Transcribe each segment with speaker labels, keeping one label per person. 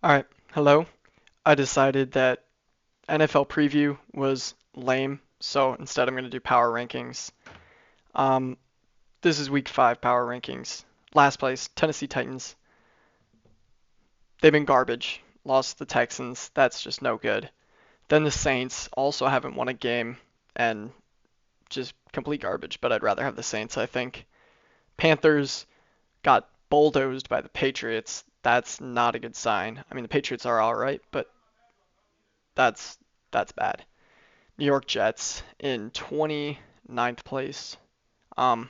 Speaker 1: Alright, hello. I decided that NFL preview was lame, so instead I'm going to do power rankings. Um, this is week 5 power rankings. Last place, Tennessee Titans. They've been garbage. Lost to the Texans. That's just no good. Then the Saints also haven't won a game and just complete garbage, but I'd rather have the Saints, I think. Panthers got bulldozed by the Patriots. That's not a good sign. I mean, the Patriots are alright, but that's that's bad. New York Jets in 29th place. Um,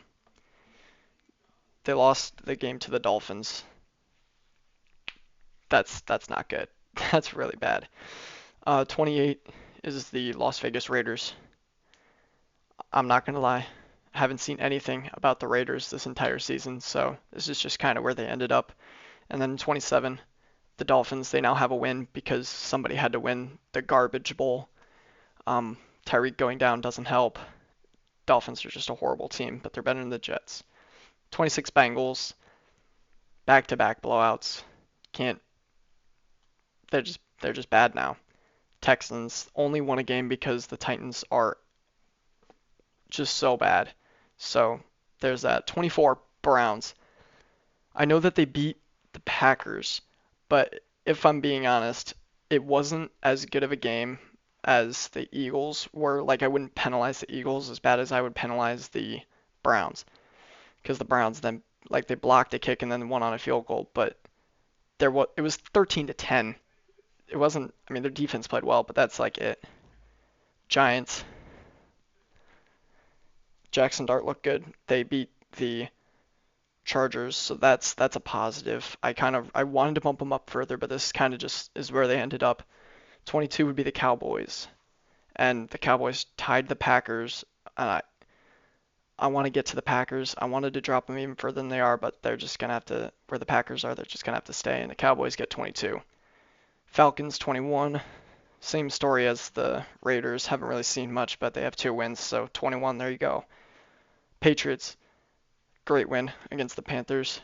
Speaker 1: they lost the game to the Dolphins. That's not good. That's really bad. 28 is the Las Vegas Raiders. I'm not gonna lie, I haven't seen anything about the Raiders this entire season, so this is just kind of where they ended up. And then 27, the Dolphins. They now have a win because somebody had to win the garbage bowl. Um, Tyreek going down doesn't help. Dolphins are just a horrible team, but they're better than the Jets. 26 Bengals, back-to-back blowouts. Can't they're just bad now. Texans only won a game because the Titans are just so bad. So there's that. 24 Browns. I know that they beat the Packers, but if I'm being honest, it wasn't as good of a game as the Eagles were. Like I wouldn't penalize the Eagles as bad as I would penalize the Browns because the Browns then like they blocked a kick and then won on a field goal, but it was 13 to 10. It wasn't. I mean, their defense played well, but that's like it. Giants. Jackson Dart looked good. They beat the Chargers, so that's a positive. I wanted to bump them up further, but this kind of just is where they ended up. 22 would be the Cowboys, and the Cowboys tied the Packers. And I want to get to the Packers. I wanted to drop them even further than they are, but they're just gonna have to where the Packers are. They're just gonna have to stay, and the Cowboys get 22. Falcons 21. Same story as the Raiders. Haven't really seen much, but they have 2 wins, so 21. There you go. Patriots, great win against the Panthers.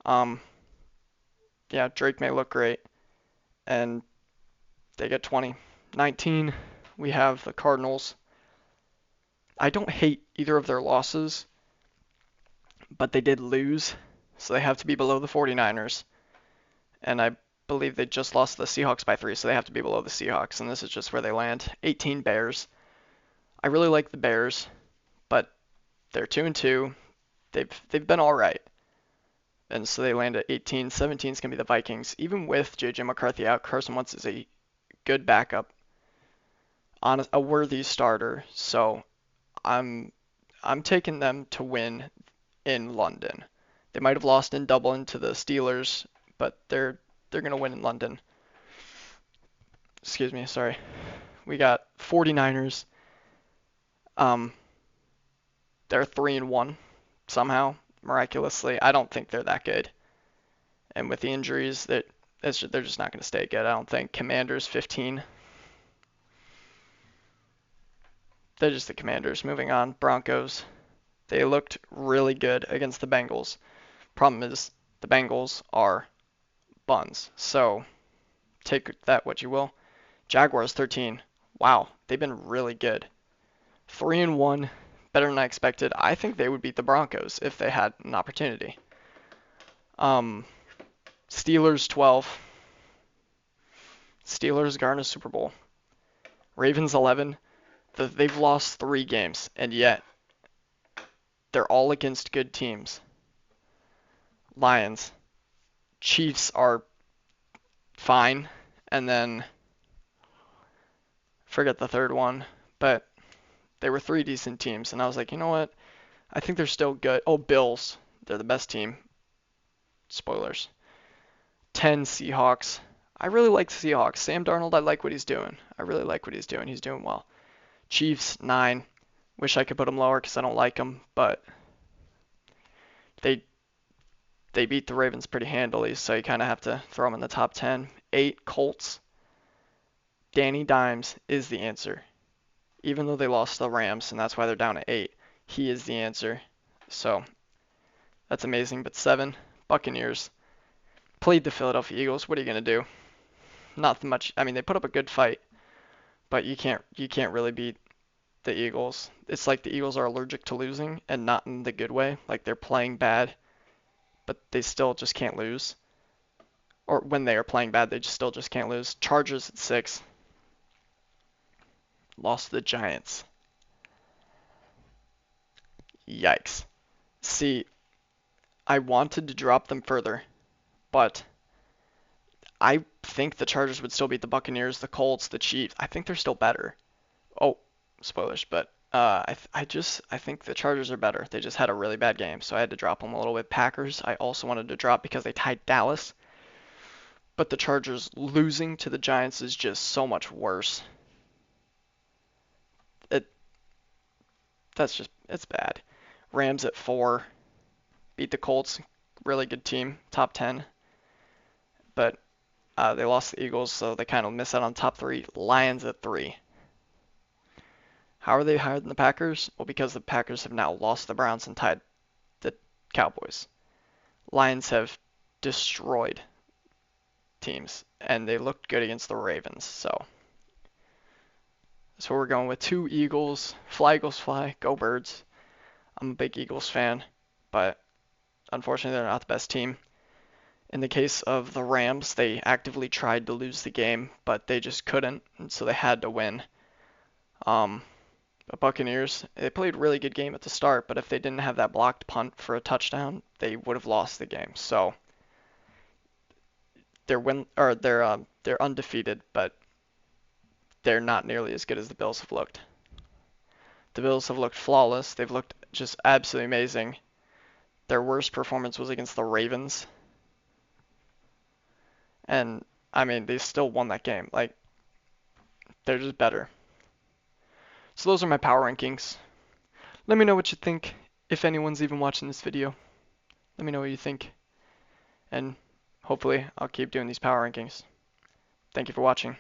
Speaker 1: Um, yeah, Drake may look great, and they get 20. 19, we have the Cardinals. I don't hate either of their losses, but they did lose, so they have to be below the 49ers. And I believe they just lost the Seahawks by 3, so they have to be below the Seahawks, and this is just where they land. 18 Bears. I really like the Bears, but they're 2-2. They've been all right. And so they land at 18. 17 is going to be the Vikings. Even with J.J. McCarthy out, Carson Wentz is a good backup, on a worthy starter. So I'm I'm taking them to win in London. They might have lost in Dublin to the Steelers, but they're going to win in London. Excuse me, sorry. We got 49ers. Um, they're 3-1 somehow, miraculously. I don't think they're that good. And with the injuries, they're just not going to stay good. I don't think. Commanders 15. They're just the Commanders. Moving on. Broncos. They looked really good against the Bengals. Problem is, the Bengals are buns. So take that what you will. Jaguars 13. Wow, they've been really good. 3-1, better than I expected. I think they would beat the Broncos if they had an opportunity. Um, Steelers 12. Steelers garner Super Bowl. Ravens 11. They've lost 3 games, and yet they're all against good teams. Lions. Chiefs are fine, and then forget the third one, but they were 3 decent teams, and I was like, you know what? I think they're still good. Oh, Bills. They're the best team. Spoilers. 10 Seahawks. I really like the Seahawks. Sam Darnold, I like what he's doing. I really like what he's doing. He's doing well. Chiefs 9. Wish I could put them lower because I don't like them, but they they beat the Ravens pretty handily, so you kind of have to throw them in the top 10. 8 Colts. Danny Dimes is the answer. Even though they lost the Rams, and that's why they're down at 8, he is the answer. So that's amazing. But 7 Buccaneers. played the Philadelphia Eagles. What are you gonna do? Not much. I mean, they put up a good fight, but you can't really beat the Eagles. It's like the Eagles are allergic to losing, and not in the good way. Like they're playing bad, but they still just can't lose. Or when they are playing bad, they just still just can't lose. Chargers at 6, lost to the Giants. Yikes. See, I wanted to drop them further, but I think the Chargers would still beat the Buccaneers, the Colts, the Chiefs. I think they're still better. Oh, spoilers, but I think the Chargers are better. They just had a really bad game, so I had to drop them a little bit. Packers, I also wanted to drop because they tied Dallas, but the Chargers losing to the Giants is just so much worse. It it's bad. Rams at 4, beat the Colts, really good team, top 10, but they lost the Eagles, so they kind of miss out on top 3. Lions at 3. How are they higher than the Packers? Well, because the Packers have now lost the Browns and tied the Cowboys. Lions have destroyed teams, and they looked good against the Ravens. So that's what we're going with. 2 Eagles. Fly, Eagles, fly. Go Birds. I'm a big Eagles fan, but unfortunately they're not the best team. In the case of the Rams, they actively tried to lose the game, but they just couldn't, and so they had to win. The Buccaneers, they played a really good game at the start, but if they didn't have that blocked punt for a touchdown, they would have lost the game. So they're undefeated, but they're not nearly as good as the Bills have looked. The Bills have looked flawless. They've looked just absolutely amazing. Their worst performance was against the Ravens. And I mean, they still won that game. Like, they're just better. So those are my power rankings. Let me know what you think, if anyone's even watching this video. Let me know what you think. And hopefully I'll keep doing these power rankings. Thank you for watching.